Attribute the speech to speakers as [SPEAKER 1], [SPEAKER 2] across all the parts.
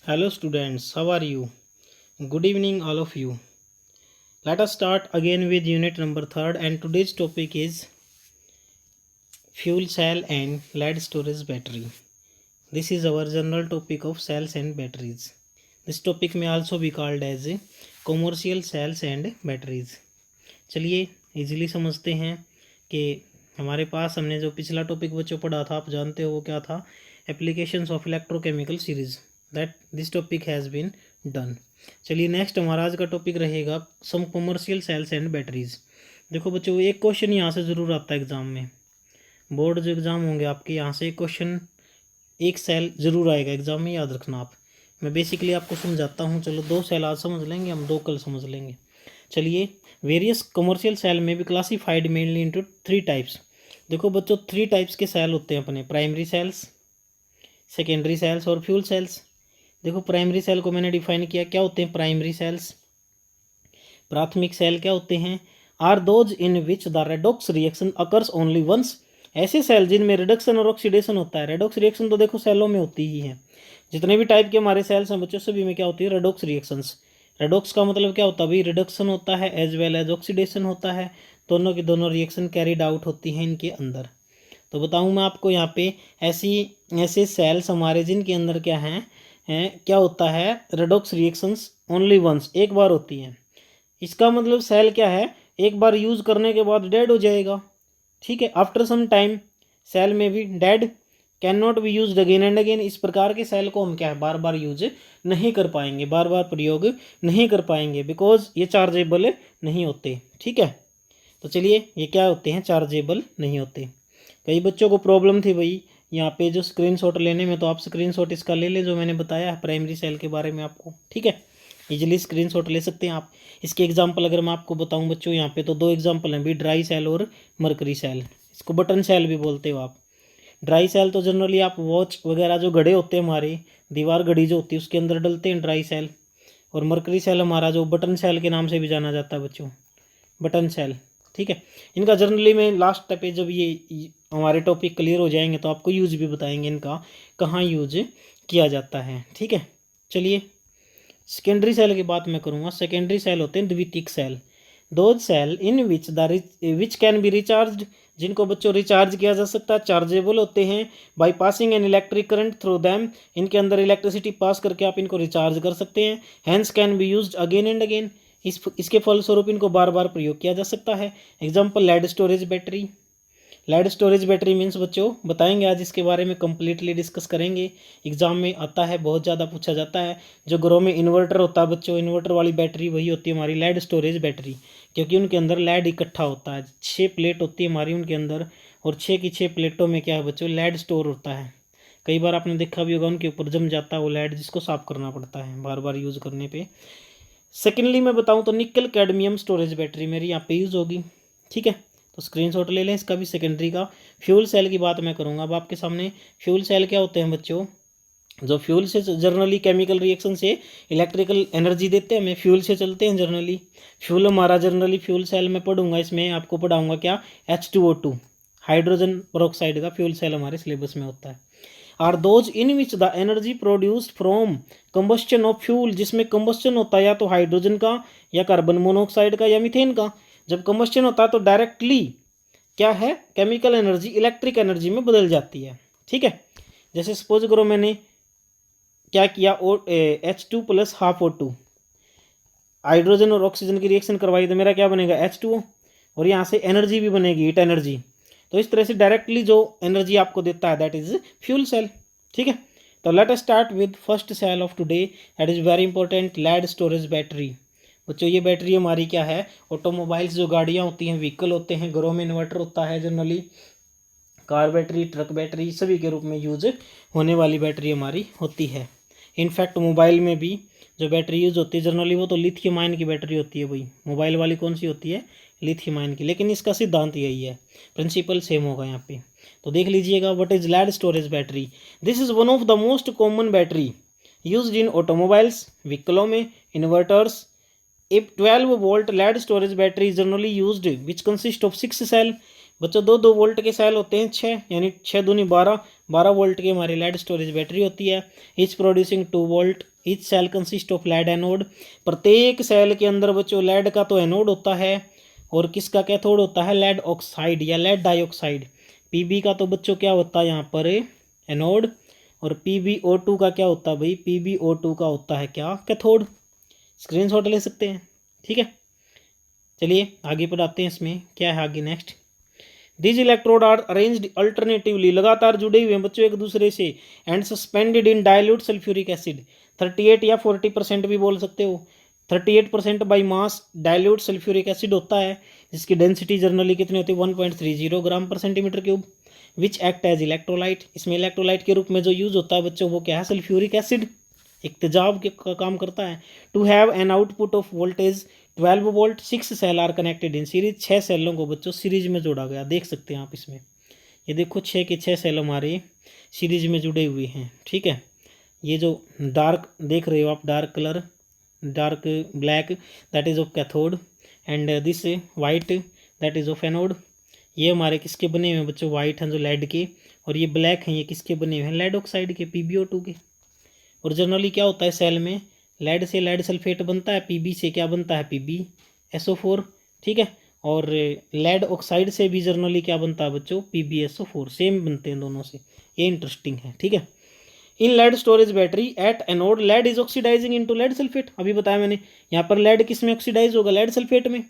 [SPEAKER 1] Hello students, how are you? Good evening all of you. Let us start again with unit number 3rd and today's topic is fuel cell and lead storage battery. This is our general topic of cells and batteries. This topic may also be called as commercial cells and batteries. चलिए easily समझते हैं कि हमारे पास हमने जो पिछला topic बच्चों पढ़ा था, आप जानते हो वो क्या था, applications of electrochemical series, that this topic has been done. चलिए नेक्स्ट हमारा आज का टॉपिक रहेगा some commercial cells and batteries. देखो बच्चों, एक क्वेश्चन यहाँ से ज़रूर आता है एग्ज़ाम में, बोर्ड जो एग्ज़ाम होंगे आपके, यहाँ से एक क्वेश्चन एक सेल ज़रूर आएगा एग्ज़ाम में, याद रखना आप। मैं बेसिकली आपको समझाता हूँ। चलो 2 सेल आज समझ लेंगे हम, 2 कल समझ लेंगे। चलिए, वेरियस कमर्शियल सेल में भी क्लासीफाइड मेनली इनटू 3 टाइप्स। देखो बच्चों, 3 टाइप्स के सेल होते हैं अपने, प्राइमरी सेल्स, सेकेंडरी सेल्स और फ्यूल सेल्स। देखो प्राइमरी सेल को मैंने डिफाइन किया, क्या होते हैं प्राइमरी सेल्स, प्राथमिक सेल क्या होते हैं, are those in which the redox reaction occurs only once. ऐसे सेल जिनमें रिडक्शन और ऑक्सीडेशन होता है। रेडॉक्स रिएक्शन तो देखो सेलों में होती ही है, जितने भी टाइप के हमारे सेल्स हैं बच्चों सभी में क्या होती है, रेडॉक्स रिएक्शंस। रेडॉक्स का मतलब क्या होता है भाई, रिडक्शन होता है एज वेल एज ऑक्सीडेशन होता है, दोनों की दोनों रिएक्शन कैरिड आउट होती हैं इनके अंदर। तो बताऊं मैं आपको यहाँ पे ऐसे सेल्स हमारे जिनके अंदर क्या हैं क्या होता है, रेडॉक्स रिएक्शंस ओनली वंस, एक बार होती हैं। इसका मतलब सेल क्या है, एक बार यूज करने के बाद डेड हो जाएगा। ठीक है, आफ्टर सम टाइम सेल में भी dead, can not be use again and again. इस प्रकार के सेल को हम क्या है, बार बार यूज नहीं कर पाएंगे, बार बार प्रयोग नहीं कर पाएंगे, बिकॉज ये चार्जेबल नहीं होते। ठीक है, तो चलिए ये क्या होते हैं, चार्जेबल नहीं होते। कई बच्चों को प्रॉब्लम थी भाई यहाँ पे जो स्क्रीनशॉट लेने में, तो आप स्क्रीनशॉट इसका ले ले जो मैंने बताया है प्राइमरी सेल के बारे में आपको। ठीक है, इजीली स्क्रीनशॉट ले सकते हैं आप। इसके एग्जांपल अगर मैं आपको बताऊं बच्चों, यहाँ पे तो 2 एग्जांपल हैं भी, ड्राई सेल और मरकरी सेल। इसको बटन सेल भी बोलते हो आप। ड्राई सेल तो जनरली आप वॉच वगैरह जो घड़े होते हैं हमारे, दीवार घड़ी जो होती है उसके अंदर डलते हैं ड्राई सेल। और मरकरी सेल हमारा जो बटन सेल के नाम से भी जाना जाता है बच्चों, बटन सेल। ठीक है, इनका जनरली में लास्ट पे जब ये हमारे टॉपिक क्लियर हो जाएंगे तो आपको यूज भी बताएंगे इनका कहाँ यूज किया जाता है। ठीक है, चलिए सेकेंडरी सेल की बात मैं करूँगा। सेकेंडरी सेल होते हैं द्वितीयक cell, those cell in which can be recharge, जिनको बच्चों रिचार्ज किया जा सकता है, चार्जेबल होते हैं by passing an electric current through them. इनके अंदर इलेक्ट्रिसिटी पास करके आप इनको रिचार्ज कर सकते हैं। Hence can be use again and again, इसके फलस्वरूप इनको बार बार प्रयोग किया जा सकता है। Example lead storage battery. Lead storage battery means बच्चों बताएंगे आज इसके बारे में, कंप्लीटली डिस्कस करेंगे। एग्जाम में आता है, बहुत ज़्यादा पूछा जाता है। जो घरों में इन्वर्टर होता है बच्चों, इन्वर्टर वाली बैटरी वही होती है हमारी लेड स्टोरेज बैटरी, क्योंकि उनके अंदर लेड इकट्ठा होता है। 6 प्लेट होती है हमारी उनके अंदर, और 6 की 6 प्लेटों में क्या है बच्चों, लेड स्टोर होता है। कई बार आपने देखा भी होगा उनके ऊपर जम जाता है वो लेड, जिसको साफ करना पड़ता है बार बार यूज़ करने पर। सेकेंडली मैं बताऊं तो निकल कैडमियम स्टोरेज बैटरी मेरी यहाँ पे यूज़ होगी। ठीक है, तो स्क्रीनशॉट ले लें इसका भी, सेकेंडरी का। फ्यूल सेल की बात मैं करूँगा अब आपके सामने। फ्यूल सेल क्या होते हैं बच्चों, जो फ्यूल से जनरली केमिकल रिएक्शन से इलेक्ट्रिकल एनर्जी देते हैं हमें, फ्यूल से चलते हैं जनरली। फ्यूल हमारा जनरली फ्यूल सेल में पढ़ूंगा, इसमें आपको पढ़ाऊंगा क्या, H2O2, हाइड्रोजन पेरोक्साइड का फ्यूल सेल हमारे सिलेबस में होता है। Are those in which the energy produced from combustion of fuel, जिसमें कंबस्शन होता है या तो हाइड्रोजन का या कार्बन मोनोऑक्साइड का या मीथेन का। जब कंबस्शन होता है तो डायरेक्टली क्या है, केमिकल एनर्जी इलेक्ट्रिक एनर्जी में बदल जाती है। ठीक है, जैसे सपोज करो मैंने क्या किया, H2 plus half O2, hydrogen और ऑक्सीजन की रिएक्शन करवाई तो मेरा क्या बनेगा, H2O, और यहाँ से एनर्जी भी बनेगी, हीट एनर्जी। तो इस तरह से डायरेक्टली जो एनर्जी आपको देता है दैट इज फ्यूल सेल। ठीक है, तो let us start with first cell of today, that is very important, lead storage battery. बच्चों ये बैटरी हमारी क्या है, ऑटोमोबाइल्स जो गाड़ियाँ होती हैं, व्हीकल होते हैं, घरों में इन्वर्टर होता है generally, car battery, truck battery, सभी के रूप में यूज होने वाली बैटरी हमारी होती है। इनफैक्ट मोबाइल में भी जो बैटरी यूज होती है जनरली वो तो लिथियम आयन की बैटरी होती है भाई। मोबाइल वाली कौन सी होती है, लिथियम आयन की, लेकिन इसका सिद्धांत यही है, प्रिंसिपल सेम होगा यहाँ पे। तो देख लीजिएगा, what is lead storage battery. This is one of the most common battery used in automobiles, व्हीकलों में, inverters. A 12 volt lead storage battery is generally used which consist of 6 cell, बच्चों 2 2 volt के सेल होते हैं 6, यानी 6 दूनी 12, 12 volt की हमारी लेड स्टोरेज बैटरी होती है। Each producing 2 volt. Each cell consist of lead anode. प्रत्येक सेल के अंदर बच्चों लेड का तो एनोड होता है और किसका कैथोड होता है, लेड ऑक्साइड या लेड डाइऑक्साइड। पीबी का तो बच्चों क्या होता है यहाँ पर एनोड, और PbO2 का क्या होता है भाई, PbO2 का होता है क्या, कैथोड। स्क्रीनशॉट ले सकते हैं, ठीक है। चलिए आगे बढ़ाते हैं, इसमें क्या है आगे next. This electrode are arranged alternatively, लगातार जुड़े हुए हैं बच्चों एक दूसरे से, and suspended in dilute sulphuric acid. 38 या 40% भी बोल सकते हो। 38% by mass dilute sulphuric acid होता है, जिसकी डेंसिटी जनरली कितनी होती है 1.30 ग्राम पर centimetre cube. Which act as electrolyte, इसमें इलेक्ट्रोलाइट के रूप में जो यूज होता है बच्चों वो क्या है, सल्फ्यूरिक एसिड, एक तेजाब का काम करता है। To have an output of voltage 12 volt, 6 cell are connected in series, 6 सेलों को बच्चों सीरीज में जोड़ा गया, देख सकते हैं आप इसमें। ये देखो 6 के 6 सेल हमारे सीरीज में जुड़े हुए हैं, ठीक है। ये जो डार्क देख रहे हो आप, dark colour, dark black, that is of cathode, and this white that is of anode. ये हमारे किसके बने हुए हैं बच्चों, वाइट हैं जो लेड के, और ये ब्लैक हैं ये किसके बने हुए हैं, लेड ऑक्साइड के, PbO2 के। और जनरली क्या होता है सेल में, लेड से लेड सल्फेट बनता है, Pb से क्या बनता है, PbSO4, ठीक है। और लेड ऑक्साइड से भी जनरली क्या बनता है बच्चों, PbSO4, सेम बनते हैं दोनों से, ये इंटरेस्टिंग है, ठीक है। In lead storage battery at anode lead is oxidizing into lead sulphate, अभी बताया मैंने, यहाँ पर लेड किस में ऑक्सीडाइज होगा, लेड सल्फेट में।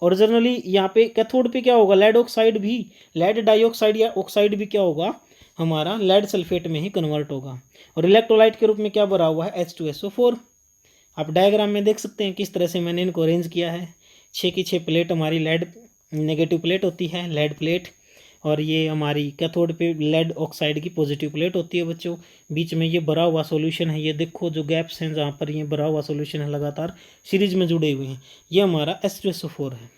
[SPEAKER 1] और जनरली यहाँ पे कैथोड पे क्या होगा, लेड ऑक्साइड भी, लेड डाइऑक्साइड या ऑक्साइड भी क्या होगा हमारा, लेड सल्फेट में ही कन्वर्ट होगा। और इलेक्ट्रोलाइट के रूप में क्या भरा हुआ है, H2SO4। आप डायग्राम में देख सकते हैं किस तरह से मैंने इनको अरेंज किया है। 6 की 6 प्लेट हमारी लेड नेगेटिव प्लेट होती है, लेड प्लेट, और ये हमारी कैथोड पे लेड ऑक्साइड की पॉजिटिव प्लेट होती है बच्चों। बीच में ये भरा हुआ सॉल्यूशन है, ये देखो जो गैप्स हैं जहाँ पर ये भरा हुआ सॉल्यूशन है लगातार सीरीज में जुड़े हुए हैं, ये हमारा H2SO4 है,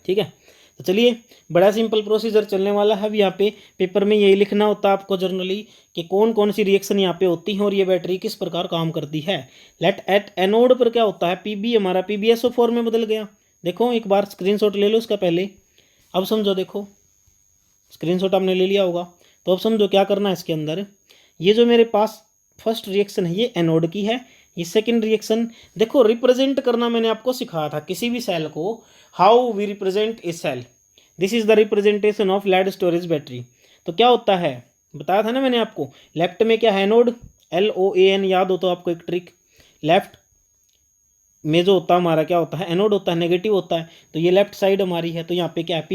[SPEAKER 1] ठीक है। तो चलिए बड़ा सिंपल प्रोसीजर चलने वाला है। अब यहाँ पे पेपर में यही लिखना होता है आपको जनरली कि कौन कौन सी रिएक्शन यहाँ पे होती हैं और ये बैटरी किस प्रकार काम करती है। लेट एट एनोड पर क्या होता है, Pb हमारा PbSO4 में बदल गया। देखो एक बार स्क्रीनशॉट ले लो उसका पहले, अब समझो, देखो स्क्रीनशॉट आपने ले लिया होगा, तो अब समझो क्या करना है इसके अंदर। ये जो मेरे पास फर्स्ट रिएक्शन है ये एनोड की है, ये सेकंड रिएक्शन, देखो रिप्रेजेंट करना मैंने आपको सिखाया था किसी भी सेल को, how we represent a cell, this is the representation of lead storage battery. तो क्या होता है बताया था ना मैंने आपको, लेफ्ट में क्या है एनोड, LOAN, याद हो तो आपको एक ट्रिक, लेफ्ट में जो होता है हमारा क्या होता है, एनोड होता है, नेगेटिव होता है, तो ये लेफ्ट साइड हमारी है। तो यहाँ पे क्या है,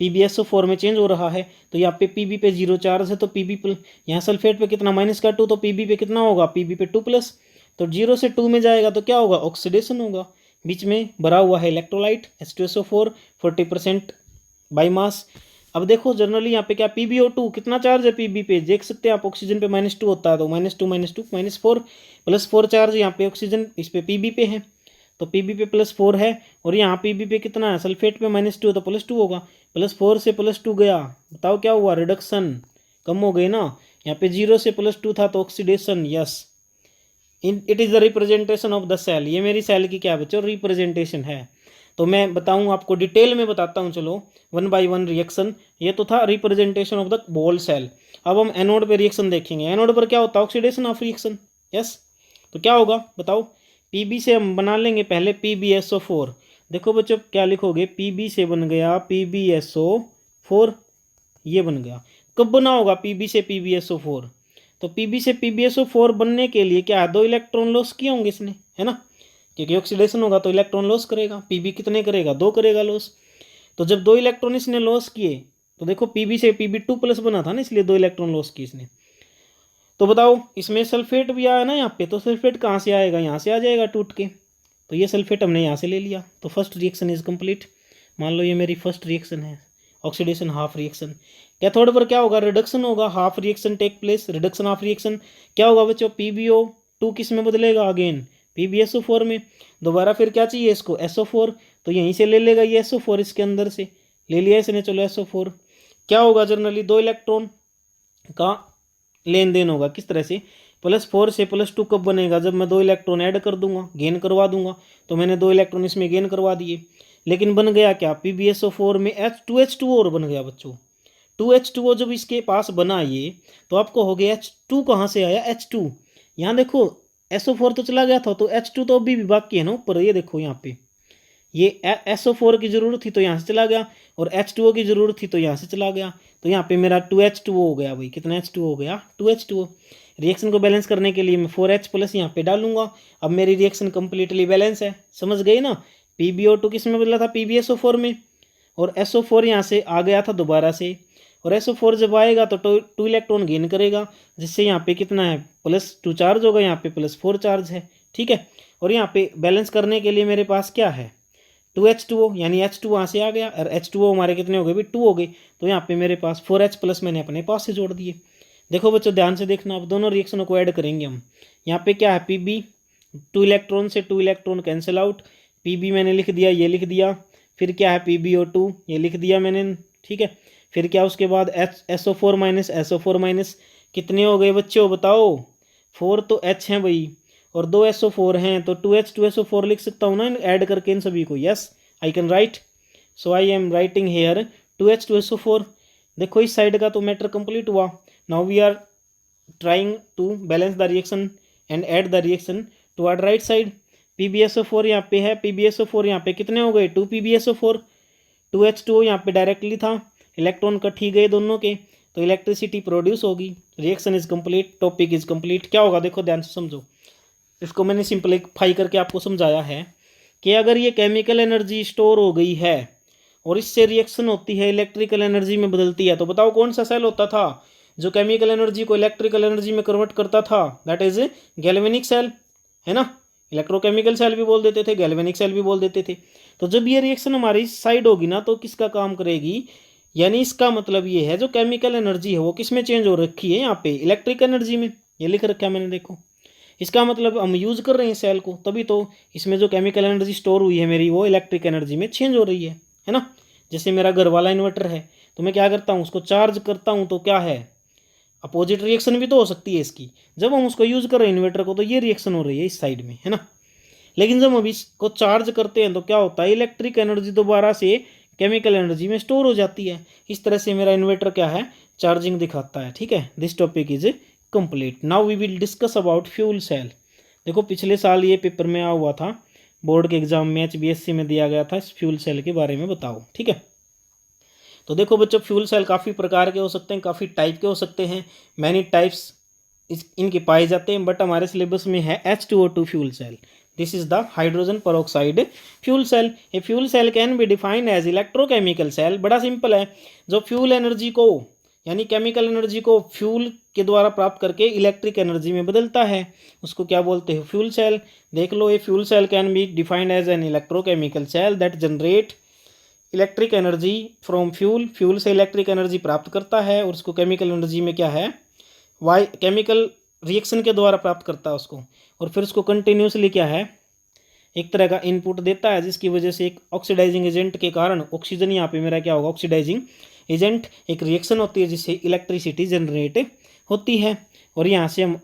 [SPEAKER 1] PbSO4 में चेंज हो रहा है, तो यहाँ पे Pb पे 0 चार्ज है, तो Pb यहाँ सल्फेट पे कितना -2, तो Pb पे कितना होगा, Pb पे 2+, तो 0 से 2 में जाएगा तो क्या होगा, ऑक्सीडेशन होगा। बीच में भरा हुआ है इलेक्ट्रोलाइट H2SO4 40% बाई मास। अब देखो जनरली यहाँ पे क्या PbO2 कितना चार्ज है Pb पे, देख सकते हैं आप, ऑक्सीजन पे -2 होता है, तो -2 -2 -4 +4 चार्ज यहाँ पे ऑक्सीजन इस पे Pb पे है, तो Pb पे +4 है, और यहाँ Pb पे कितना है, सल्फेट पे -2 तो +2 होगा, +4 से +2 गया, बताओ क्या हुआ, रिडक्शन, कम हो गई ना। यहाँ पे 0 से +2 था तो oxidation, yes. It is the representation of the cell, ये मेरी सेल की क्या बच्चों, रिप्रेजेंटेशन है। तो मैं बताऊँ आपको डिटेल में बताता हूँ, चलो 1 बाई 1 रिएक्शन। ये तो था रिप्रेजेंटेशन ऑफ द बोल सेल। अब हम एनोड पे रिएक्शन देखेंगे। एनोड पर क्या होता है, ऑक्सीडेशन ऑफ रिएक्शन, यस। तो क्या होगा बताओ, Pb से हम बना लेंगे पहले PbSO4। देखो बच्चों क्या लिखोगे, Pb से बन गया PbSO4, ये बन गया। कब बना होगा Pb से PbSO4, तो Pb से PbSO4 बनने के लिए क्या है, 2 इलेक्ट्रॉन लॉस किए होंगे इसने, है ना, क्योंकि ऑक्सीडेशन होगा तो इलेक्ट्रॉन लॉस करेगा। Pb कितने करेगा, 2 करेगा लॉस। तो जब 2 इलेक्ट्रॉन इसने लॉस किए तो देखो Pb से Pb2+ बना था ना, इसलिए 2 इलेक्ट्रॉन लॉस किए इसने। तो बताओ इसमें सल्फेट भी आया ना यहाँ पे, तो सल्फेट कहाँ से आएगा, यहाँ से आ जाएगा टूट के, तो ये सल्फेट हमने यहाँ से ले लिया, तो फर्स्ट रिएक्शन इज कंप्लीट। मान लो ये मेरी फर्स्ट रिएक्शन है, ऑक्सीडेशन हाफ रिएक्शन। कैथोड पर क्या होगा, रिडक्शन होगा, half reaction take place, reduction half reaction. क्या होगा बच्चों, PbO2 किस में बदलेगा, अगेन PbSO4 में। दोबारा फिर क्या चाहिए इसको, SO4, तो यहीं से ले लेगा ये SO4, इसके अंदर से ले लिया इसने, चलो SO4। क्या होगा जनरली, 2 इलेक्ट्रॉन का लेन देन होगा, किस तरह से, +4 से +2 कब बनेगा, जब मैं 2 इलेक्ट्रॉन ऐड कर दूंगा, गेन करवा दूंगा, तो मैंने 2 इलेक्ट्रॉन इसमें गेन करवा दिए। लेकिन बन गया क्या, PbSO4 में H2H2O और बन गया बच्चों। 2H2O जब इसके पास बना ये, तो आपको हो गया H2 कहाँ से आया, H2। यहाँ देखो SO4 तो चला गया था, तो H2 तो अभी भी बाकी है ना ऊपर, ये देखो यहाँ पे ये SO4 की जरूरत थी तो यहाँ से चला गया, और H2O की जरूरत थी तो यहाँ से चला गया, तो यहाँ पे मेरा 2H2O हो गया भाई। कितना H2O हो गया, 2H2O। रिएक्शन को बैलेंस करने के लिए मैं 4H प्लस यहाँ पे डालूंगा। अब मेरी रिएक्शन कंप्लीटली बैलेंस है, समझ गई ना। PbO2 किस में बदला था, PbSO4 में, और SO4 यहाँ से आ गया था दोबारा से, और SO4 जब आएगा तो 2 इलेक्ट्रॉन गेन करेगा, जिससे यहाँ पे कितना है, +2 चार्ज होगा, यहाँ पे +4 चार्ज है, ठीक है। और यहाँ पे बैलेंस करने के लिए मेरे पास क्या है, 2H2O, यानी H2 वहाँ से आ गया, और H2O हमारे कितने हो गए भी, 2 हो गए, तो यहाँ पे मेरे पास 4H प्लस मैंने अपने पास से जोड़ दिए। देखो बच्चों ध्यान से देखना, अब दोनों रिएक्शनों को ऐड करेंगे हम। यहाँ पे क्या है, Pb, 2 इलेक्ट्रॉन से 2 इलेक्ट्रॉन कैंसिल आउट, Pb मैंने लिख दिया, ये लिख दिया, फिर क्या है PbO2, ये लिख दिया मैंने, ठीक है। फिर क्या उसके बाद SO4 माइनस SO4 माइनस, कितने हो गए बच्चों बताओ, 4 तो H हैं भाई, और 2 SO4 हैं, तो 2H 2SO4 लिख सकता हूँ ना ऐड करके इन सभी को। Yes I can write, so I am writing here 2H 2SO4। देखो इस साइड का तो मैटर कंप्लीट हुआ। Now we are trying to balance the reaction and add the reaction toward right side. PbSO4 यहाँ पे है, PbSO4 यहाँ पे कितने हो गए, 2 PbSO4, 2H2O यहाँ पे डायरेक्टली था, इलेक्ट्रॉन कट ही गए दोनों के, तो इलेक्ट्रिसिटी प्रोड्यूस होगी, reaction is complete, topic is complete. क्या होगा देखो ध्यान से समझो, इसको मैंने सिंपलीफाई करके आपको समझाया है कि अगर ये केमिकल एनर्जी स्टोर हो गई है और इससे रिएक्शन होती है, इलेक्ट्रिकल एनर्जी में बदलती है, तो बताओ कौन सा सेल होता था जो केमिकल एनर्जी को इलेक्ट्रिकल एनर्जी में कन्वर्ट करता था, दैट इज गैल्वेनिक सेल, है ना। इलेक्ट्रोकेमिकल सेल भी बोल देते थे, गैल्वेनिक सेल भी बोल देते थे। तो जब ये रिएक्शन हमारी साइड होगी ना, तो किसका काम करेगी, यानी इसका मतलब ये है जो केमिकल एनर्जी है वो किस में चेंज हो रखी है, यहाँ पे इलेक्ट्रिक एनर्जी में, ये लिख रखा है मैंने देखो। इसका मतलब हम यूज़ कर रहे हैं सेल को, तभी तो इसमें जो केमिकल एनर्जी स्टोर हुई है मेरी, वो इलेक्ट्रिक एनर्जी में चेंज हो रही है ना। जैसे मेरा घर वाला इन्वर्टर है, तो मैं क्या करता हूँ, उसको चार्ज करता हूँ, तो क्या है, अपोजिट रिएक्शन भी तो हो सकती है इसकी। जब हम उसको यूज़ कर रहे हैं इन्वर्टर को, तो ये रिएक्शन हो रही है इस साइड में, है ना। लेकिन जब हम इसको चार्ज करते हैं तो क्या होता है, इलेक्ट्रिक एनर्जी दोबारा से केमिकल एनर्जी में स्टोर हो जाती है। इस तरह से मेरा इन्वर्टर क्या है, चार्जिंग दिखाता है, ठीक है। This topic is complete. Now we will discuss about fuel cell. देखो पिछले साल ये पेपर में आया हुआ था, बोर्ड के एग्जाम में HBSC में दिया गया था, इस फ्यूल सेल के बारे में बताओ, ठीक है। तो देखो बच्चों, फ्यूल सेल काफ़ी प्रकार के हो सकते हैं, काफ़ी टाइप के हो सकते हैं, मैनी टाइप्स इनके पाए जाते हैं, बट हमारे सिलेबस में है H2O2 fuel cell. This is the hydrogen peroxide fuel cell. A fuel cell can be defined as electrochemical cell. बड़ा सिंपल है, जो फ्यूल एनर्जी को यानी केमिकल एनर्जी को फ्यूल के द्वारा प्राप्त करके इलेक्ट्रिक एनर्जी में बदलता है, उसको क्या बोलते हैं, फ्यूल सेल। देख लो, a fuel cell can be defined as an electrochemical cell that generate electric energy from fuel. Fuel से इलेक्ट्रिक एनर्जी प्राप्त करता है, और उसको केमिकल एनर्जी में क्या है, वाई केमिकल रिएक्शन के द्वारा प्राप्त करता है उसको, और फिर उसको कंटिन्यूसली क्या है, एक तरह का इनपुट देता है, जिसकी वजह से एक ऑक्सीडाइजिंग एजेंट के कारण ऑक्सीजन यहाँ पे मेरा क्या होगा, ऑक्सीडाइजिंग एजेंट, एक रिएक्शन होती है जिससे इलेक्ट्रिसिटी जनरेट होती है। और यहाँ से हम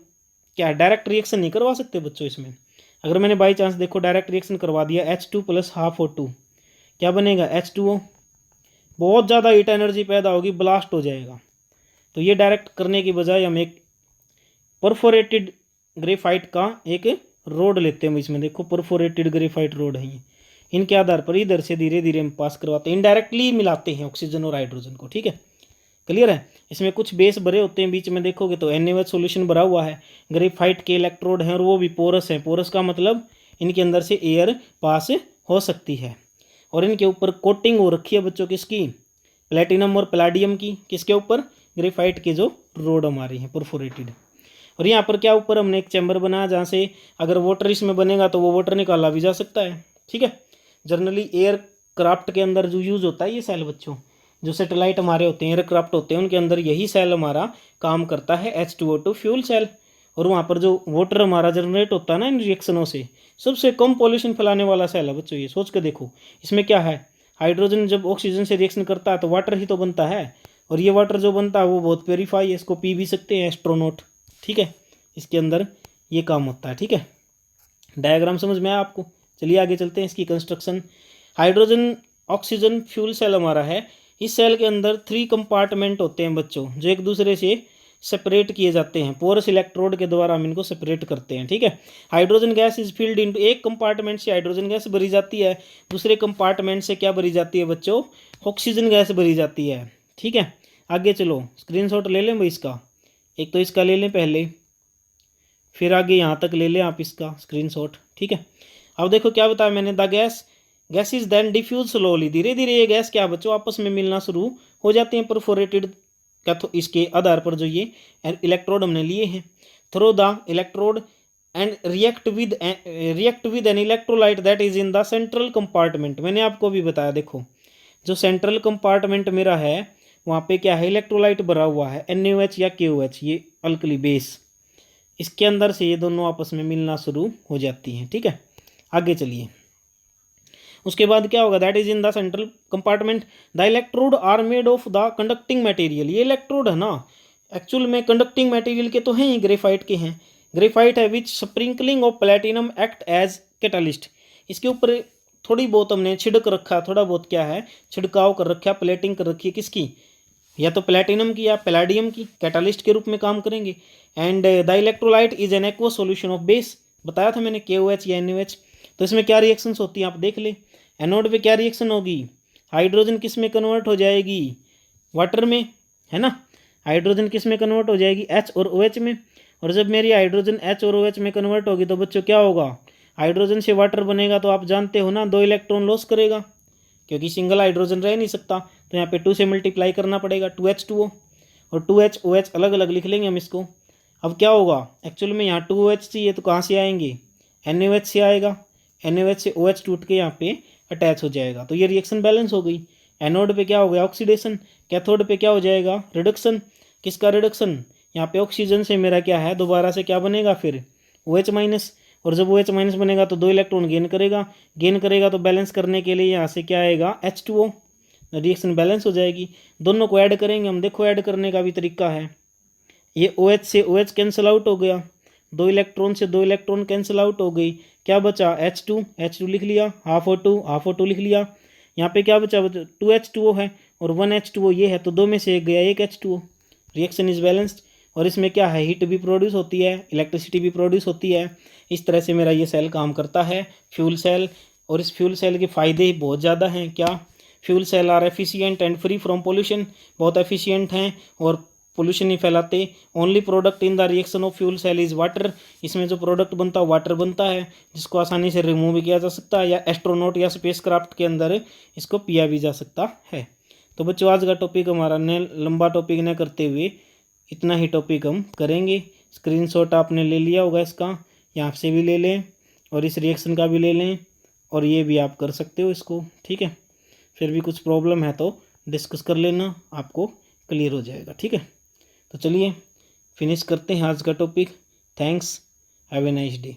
[SPEAKER 1] क्या डायरेक्ट रिएक्शन नहीं करवा सकते बच्चों इसमें। अगर मैंने बाई चांस देखो डायरेक्ट रिएक्शन करवा दिया, H2 + ½ O2 क्या बनेगा, H2O। बहुत ज़्यादा हीट एनर्जी पैदा होगी, ब्लास्ट हो जाएगा। तो ये डायरेक्ट करने की बजाय हम एक परफोरेटेड ग्रेफाइट का एक रोड लेते हैं, इसमें देखो परफोरेटेड ग्रेफाइट रोड है ये, इनके आधार पर इधर से धीरे धीरे हम पास करवाते हैं, इनडायरेक्टली मिलाते हैं ऑक्सीजन और हाइड्रोजन को, ठीक है। क्लियर है। इसमें कुछ बेस भरे होते हैं, बीच में देखोगे तो NaOH सॉल्यूशन भरा हुआ है, ग्रेफाइट के इलेक्ट्रोड हैं और वो भी पोरस हैं। पोरस का मतलब इनके अंदर से एयर पास हो सकती है, और इनके ऊपर कोटिंग हो रखी है बच्चों किसकी, प्लेटिनम और पैलेडियम की। किसके ऊपर, ग्रेफाइट के जो रोड हमारी हैं परफोरेटेड। और यहाँ पर क्या ऊपर हमने एक चैम्बर बनाया, जहाँ से अगर वाटर इसमें बनेगा तो वो वाटर निकाला भी जा सकता है, ठीक है। जनरली एयर क्राफ्ट के अंदर जो यूज़ होता है ये सेल बच्चों, जो सैटेलाइट हमारे होते हैं, एयरक्राफ्ट होते हैं, उनके अंदर यही सेल हमारा काम करता है, H2O2 फ्यूल सेल। और वहाँ पर जो वाटर हमारा जनरेट होता है ना इन रिएक्शनों से, सबसे कम पॉल्यूशन फैलाने वाला सेल है बच्चों। ये सोच के देखो, इसमें क्या है, हाइड्रोजन जब ऑक्सीजन से रिएक्शन करता है तो वाटर ही तो बनता है, और ये वाटर जो बनता है वो बहुत प्योरीफाई है, इसको पी भी सकते हैं एस्ट्रोनॉट, ठीक है। इसके अंदर ये काम होता है, ठीक है। डायग्राम समझ में आया आपको। चलिए आगे चलते हैं, इसकी construction. Hydrogen oxygen fuel cell हमारा है। इस सेल के अंदर 3 कंपार्टमेंट होते हैं बच्चों, जो एक दूसरे से सेपरेट किए जाते हैं। पोरस इलेक्ट्रोड के द्वारा हम इनको सेपरेट करते हैं, ठीक है। Hydrogen gas is filled into, एक कंपार्टमेंट से हाइड्रोजन गैस भरी जाती है, दूसरे कंपार्टमेंट से क्या भरी जाती है बच्चों, ऑक्सीजन गैस भरी जाती है, ठीक है। आगे चलो, स्क्रीनशॉट ले लें भाई इसका, एक तो इसका ले लें पहले, फिर आगे यहाँ तक ले लें आप इसका स्क्रीनशॉट, ठीक है। अब देखो क्या बताया मैंने, the gas is then diffuse slowly, धीरे धीरे ये गैस क्या बच्चों आपस में मिलना शुरू हो जाते हैं परफोरेटेड इसके आधार पर जो ये इलेक्ट्रोड हमने लिए हैं, through the electrode and react with an electrolyte that is in the central compartment. मैंने आपको भी बताया, देखो जो सेंट्रल कंपार्टमेंट मेरा है वहाँ पे क्या है, इलेक्ट्रोलाइट भरा हुआ है, NaOH या KOH, ये अल्कली बेस, इसके अंदर से ये दोनों आपस में मिलना शुरू हो जाती हैं, ठीक है। आगे चलिए, उसके बाद क्या होगा, that is in the central compartment the electrode are made of the conducting material. ये इलेक्ट्रोड है ना एक्चुअल में कंडक्टिंग मटेरियल के तो हैं ही, ग्रेफाइट के हैं, ग्रेफाइट है which sprinkling of platinum act as catalyst. इसके ऊपर थोड़ी बहुत हमने छिड़क रखा, थोड़ा बहुत क्या है छिड़काव कर रखा, प्लेटिंग कर रखी है, किसकी, या तो प्लेटिनम की या पैलाडियम की, कैटालिस्ट के रूप में काम करेंगे। And the electrolyte is an aqua solution of base, बताया था मैंने KOH या NaOH। तो इसमें क्या रिएक्शंस होती हैं आप देख ले, एनोड पे क्या रिएक्शन होगी, हाइड्रोजन किस में कन्वर्ट हो जाएगी, वाटर में, है ना। हाइड्रोजन किस में कन्वर्ट हो जाएगी, H और OH में। और जब मेरी हाइड्रोजन H और OH में कन्वर्ट होगी तो बच्चों क्या होगा, हाइड्रोजन से वाटर बनेगा, तो आप जानते हो ना 2 इलेक्ट्रॉन लॉस करेगा, क्योंकि सिंगल हाइड्रोजन रह नहीं सकता, तो यहाँ पे 2 से मल्टीप्लाई करना पड़ेगा, 2H2O और 2HOH अलग अलग लिख लेंगे हम इसको। अब क्या होगा, एक्चुअल में यहाँ 2OH चाहिए तो कहाँ से आएंगे, NaOH से आएगा, NaOH से OH टूट के यहाँ पे अटैच हो जाएगा, तो ये रिएक्शन बैलेंस हो गई। एनोड पे क्या हो गया, ऑक्सीडेशन, कैथोड पे क्या हो जाएगा, रिडक्शन, किसका रिडक्शन, यहाँ पे ऑक्सीजन से मेरा क्या है दोबारा से क्या बनेगा फिर OH माइनस, और जब OH माइनस बनेगा तो 2 इलेक्ट्रॉन गेन करेगा, तो बैलेंस करने के लिए यहाँ से क्या आएगा H2O, रिएक्शन बैलेंस हो जाएगी। दोनों को ऐड करेंगे हम, देखो ऐड करने का भी तरीका है, ये OH से OH कैंसिल आउट हो गया, 2 इलेक्ट्रॉन से 2 इलेक्ट्रॉन कैंसिल आउट हो गई, क्या बचा H2 लिख लिया, हाफ और टू लिख लिया। यहाँ पे क्या बचा 2H2O है और 1H2O ये है, तो 2 में से एक गया, एक H2O, रिएक्शन इज बैलेंस्ड। और इसमें क्या है, हीट भी प्रोड्यूस होती है, इलेक्ट्रिसिटी भी प्रोड्यूस होती है। इस तरह से मेरा ये सेल काम करता है, फ्यूल सेल। और इस फ्यूल सेल के फ़ायदे बहुत ज़्यादा हैं। क्या, fuel cell are efficient and free from pollution, बहुत एफिशिएंट हैं और पोल्यूशन नहीं फैलाते। Only product in the reaction of fuel cell is water, इसमें जो प्रोडक्ट बनता है वाटर बनता है, जिसको आसानी से रिमूव भी किया जा सकता है, या एस्ट्रोनॉट या स्पेस क्राफ्ट के अंदर इसको पिया भी जा सकता है। तो बच्चों आज का टॉपिक हमारा ने लंबा टॉपिक न करते हुए इतना ही टॉपिक हम करेंगे। स्क्रीनशॉट आपने ले लिया होगा इसका, यहाँ से भी ले लें और इस रिएक्शन का भी ले लें, और ये भी आप कर सकते हो इसको, ठीक है। फिर भी कुछ प्रॉब्लम है तो डिस्कस कर लेना, आपको क्लियर हो जाएगा, ठीक है। तो चलिए फिनिश करते हैं आज का topic. Thanks, have a nice day.